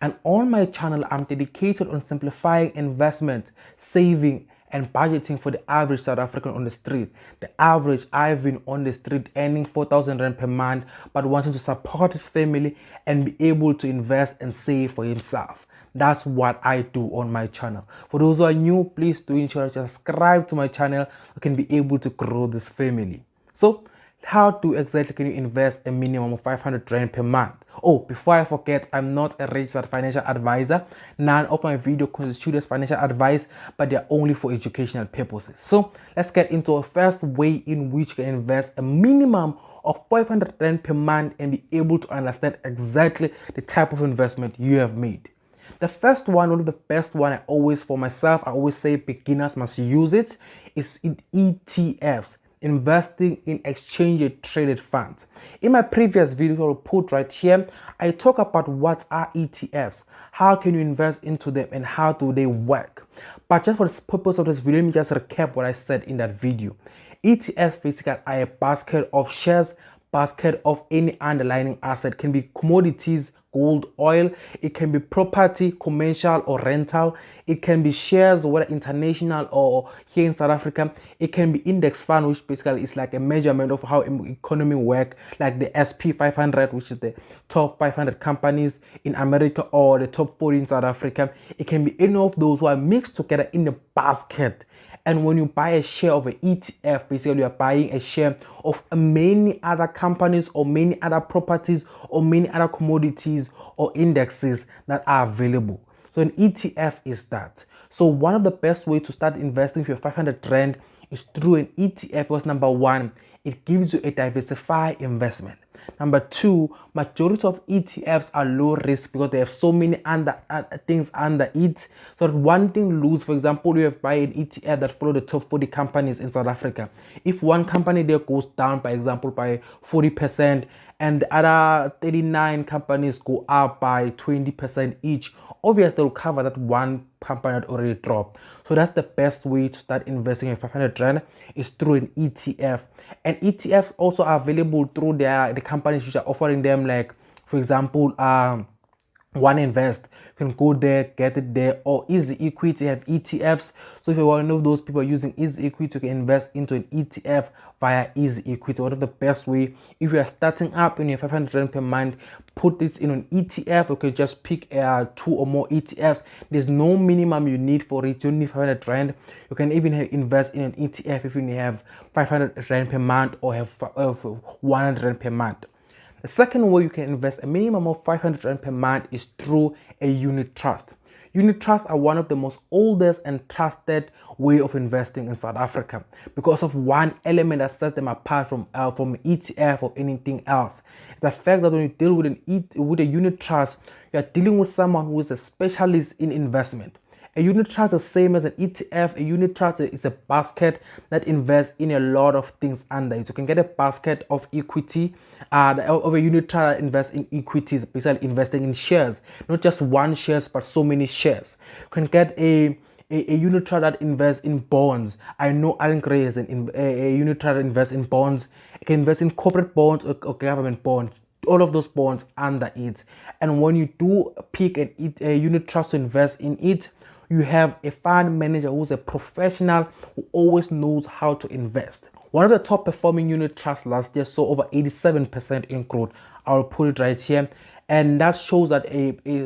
And on my channel, I'm dedicated on simplifying investment, saving, and budgeting for the average South African on the street. The average I've been on the street earning 4,000 Rand per month, but wanting to support his family and be able to invest and save for himself. That's what I do on my channel. For those who are new, please do ensure to subscribe to my channel so I can be able to grow this family. So, how to exactly can you invest a minimum of 500 Rand per month? Oh, before I forget, I'm not a registered financial advisor. None of my videos constitute as financial advice, but they're only for educational purposes. So let's get into a first way in which you can invest a minimum of 500 Rand per month and be able to understand exactly the type of investment you have made. The first one of the best one I always say beginners must use it, is in ETFs. Investing in exchange traded funds. In my previous video I'll put right here, I talk about what are ETFs, how can you invest into them, and how do they work. But just for the purpose of this video, let me just recap what I said in that video. ETFs basically are a basket of shares, basket of any underlying asset. Can be commodities, gold, oil, it can be property, commercial or rental, it can be shares, whether international or here in South Africa, it can be index fund, which basically is like a measurement of how economy work, like the SP500, which is the top 500 companies in America, or the top 40 in South Africa. It can be any of those who are mixed together in a basket. And when you buy a share of an ETF, basically you are buying a share of many other companies or many other properties or many other commodities or indexes that are available. So an ETF is that. So one of the best ways to start investing for your 500 Rand is through an ETF because number one, it gives you a diversified investment. Number two, majority of ETFs are low risk because they have so many things under it. So that one thing lose, for example, you have buy an ETF that follow the top 40 companies in South Africa. If one company there goes down, by example, by 40%, and the other 39 companies go up by 20% each, obviously they'll cover that one company that already dropped. So that's the best way to start investing in 500 Rand is through an ETF. And ETFs also are available through the companies which are offering them, like for example, One Invest. You can go there, get it there, or Easy Equity have ETFs. So if you're one of those people using Easy Equity, you can invest into an ETF via Easy Equity. One of the best way, if you are starting up in your 500 Rand per month, put it in an ETF. You can just pick 2 or more ETFs. There's no minimum you need for it. You don't need 500 Rand. You can even invest in an ETF if you have 500 Rand per month or have 100 Rand per month. The second way you can invest a minimum of 500 Rand per month is through a unit trust. Unit trusts are one of the most oldest and trusted way of investing in South Africa because of one element that sets them apart from ETF or anything else. It's the fact that when you deal with a unit trust, you are dealing with someone who is a specialist in investment. A unit trust is the same as an ETF. A unit trust is a basket that invests in a lot of things under it. You can get a basket of equity, of a unit trust that invests in equities, basically investing in shares, not just one shares, but so many shares. You can get a unit trust that invests in bonds. I know Alan Gray is a unit trust that invests in bonds. You can invest in corporate bonds or government bonds. All of those bonds under it. And when you do pick a unit trust to invest in it, you have a fund manager who's a professional who always knows how to invest. One of the top performing unit trusts last year saw over 87% in growth. I'll put it right here. And that shows that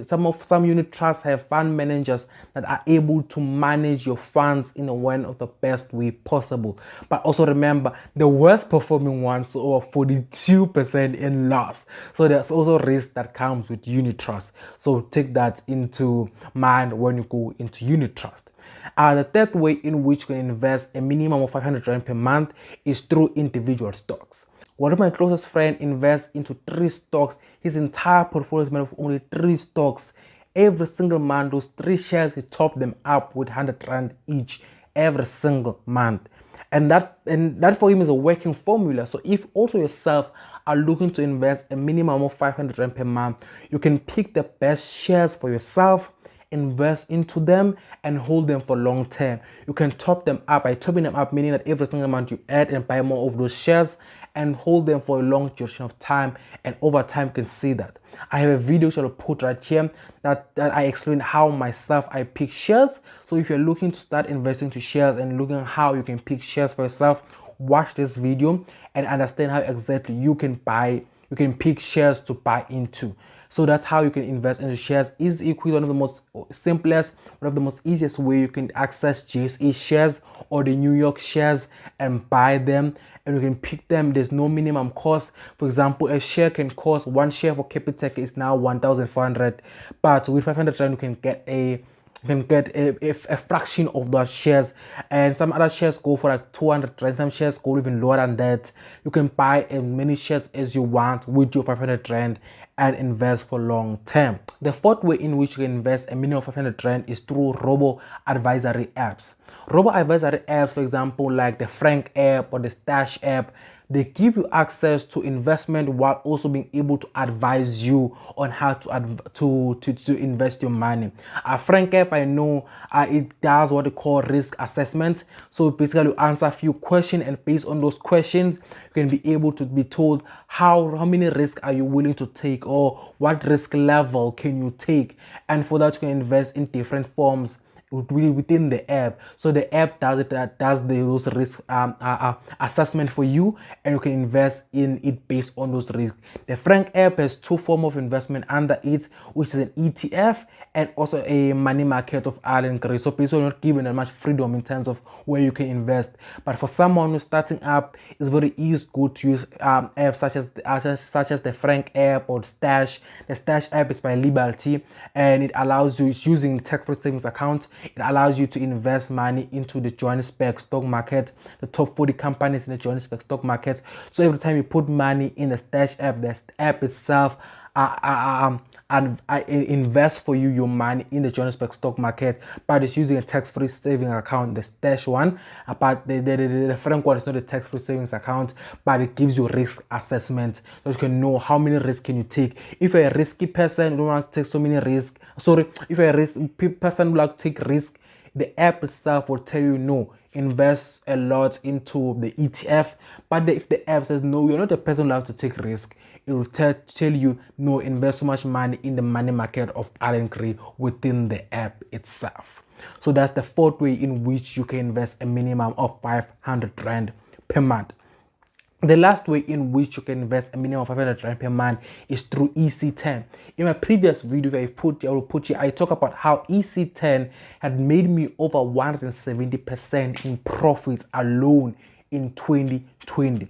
some unit trusts have fund managers that are able to manage your funds in one of the best way possible. But also remember, the worst performing ones saw over 42% in loss. So there's also risk that comes with unit trust. So take that into mind when you go into unit trust. The third way in which you can invest a minimum of 500 Rand per month is through individual stocks. One of my closest friends invests into 3 stocks. His entire portfolio is made of only 3 stocks. Every single month, those 3 shares, he top them up with 100 Rand each every single month. And that for him is a working formula. So if also yourself are looking to invest a minimum of 500 Rand per month, you can pick the best shares for yourself invest into them and hold them for long term. You can top them up by topping them up, meaning that every single month you add and buy more of those shares and hold them for a long duration of time, and over time you can see that. I have a video which I'll put right here that I explain how myself I pick shares. So if you're looking to start investing to shares and looking at how you can pick shares for yourself, watch this video and understand how exactly you can pick shares to buy into. So that's how you can invest into shares. Is equity one of the most simplest, one of the most easiest way you can access JSE shares or the New York shares and buy them, and you can pick them. There's no minimum cost. For example, a share can cost, one share for Capitec is now 1,400, but with 500 rand you can get a fraction of those shares, and some other shares go for like 200 rand, some shares go even lower than that. You can buy as many shares as you want with your 500 rand and invest for long term. The fourth way in which you can invest a minimum of 500 rand is through robo advisory apps. Robo advisory apps, for example, like the Frank app or the Stash app, they give you access to investment while also being able to advise you on how to invest your money. A Frank app, I know it does what they call risk assessment. So basically you answer a few questions, and based on those questions you can be able to be told how many risks are you willing to take, or what risk level can you take, and for that you can invest in different forms within the app. So the app does those risk assessment for you, and you can invest in it based on those risks. The Frank app has two forms of investment under it, which is an ETF and also a money market of Ireland grey. So basically you're not given that much freedom in terms of where you can invest. But for someone who's starting up, it's very easy, good to use apps such as the Frank app or Stash. The Stash app is by Liberty, and it allows you, it's using tax-free savings account. It allows you to invest money into the Johannesburg stock market, the top 40 companies in the Johannesburg stock market. So every time you put money in the Stash app, the app itself and I invest for you your money in the Johannesburg stock market, but it's using a tax-free savings account, the Stash one. But the Frank one is not a tax-free savings account, but it gives you risk assessment, so you can know how many risks can you take. If you're a risky person, you don't want to take so many risks. Sorry, if you're a person who like to take risk, the app itself will tell you no, invest a lot into the ETF. But if the app says no, you're not a person who likes to take risk, it will tell you no, invest so much money in the money market of Ireland grey within the app itself. So that's the fourth way in which you can invest a minimum of 500 rand per month. The last way in which you can invest a minimum of 500 rand per month is through EC10. In my previous video I talk about how EC10 had made me over 170% in profits alone in 2020.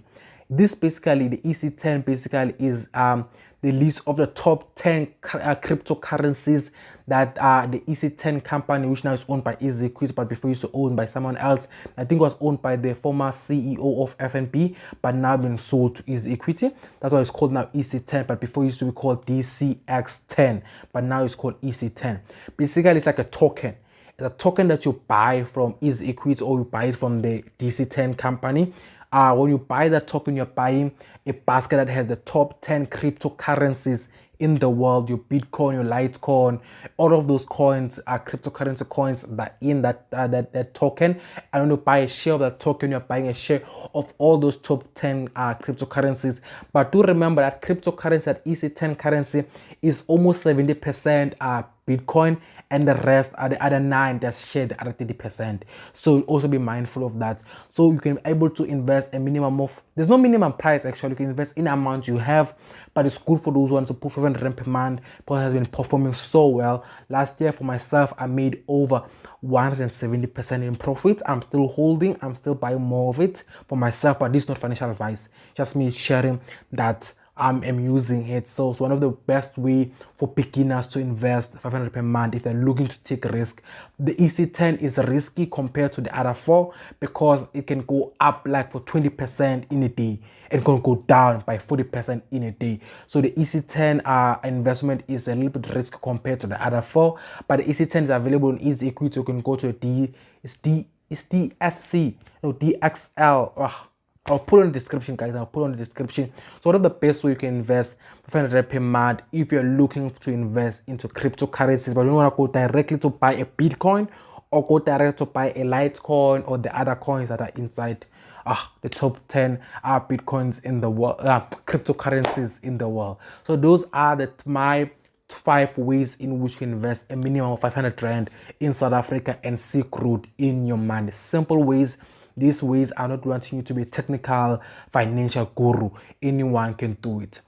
This basically, the EC10 basically is the list of the top 10 cryptocurrencies that the EC10 company, which now is owned by EasyQuit, but before used to owned by someone else. I think it was owned by the former CEO of FNB, but now being sold to EasyQuity. That's why it's called now EC10, but before it used to be called DCX10, but now it's called EC10. Basically, it's like a token. It's a token that you buy from EasyQuity, or you buy it from the DC10 company. When you buy that token, you're buying a basket that has the top 10 cryptocurrencies in the world. Your Bitcoin, your Litecoin, all of those coins are cryptocurrency coins that in that token. And when you buy a share of that token, you're buying a share of all those top 10 cryptocurrencies. But do remember that cryptocurrency, that EC10 currency, is almost 70% Bitcoin, and the rest are the other 9 that's shared, the other 30%. So also be mindful of that. So you can be able to invest a minimum of, there's no minimum price actually, you can invest in amount you have, but it's good for those ones to put 500 rand per month, because it has been performing so well. Last year for myself, I made over 170% in profit. I'm still holding, I'm still buying more of it for myself, but this is not financial advice, just me sharing that I'm using it. So it's one of the best way for beginners to invest 500 per month if they're looking to take risk. The EC10 is risky compared to the other 4 because it can go up like for 20% in a day and can go down by 40% in a day. So the EC10 investment is a little bit risky compared to the other 4, but the EC10 is available in EasyQuity. You can go to DSC, no, DXL. I'll put on the description, guys. I'll put on the description. So what are the best way you can invest 500 per month if you're looking to invest into cryptocurrencies, but you don't want to go directly to buy a Bitcoin or go directly to buy a Litecoin or the other coins that are inside the top 10 Bitcoins in the world, cryptocurrencies in the world. So those are my 5 ways in which you invest a minimum of 500 rand in South Africa and seek growth in your money. Simple ways. These ways are not wanting you to be a technical financial guru. Anyone can do it.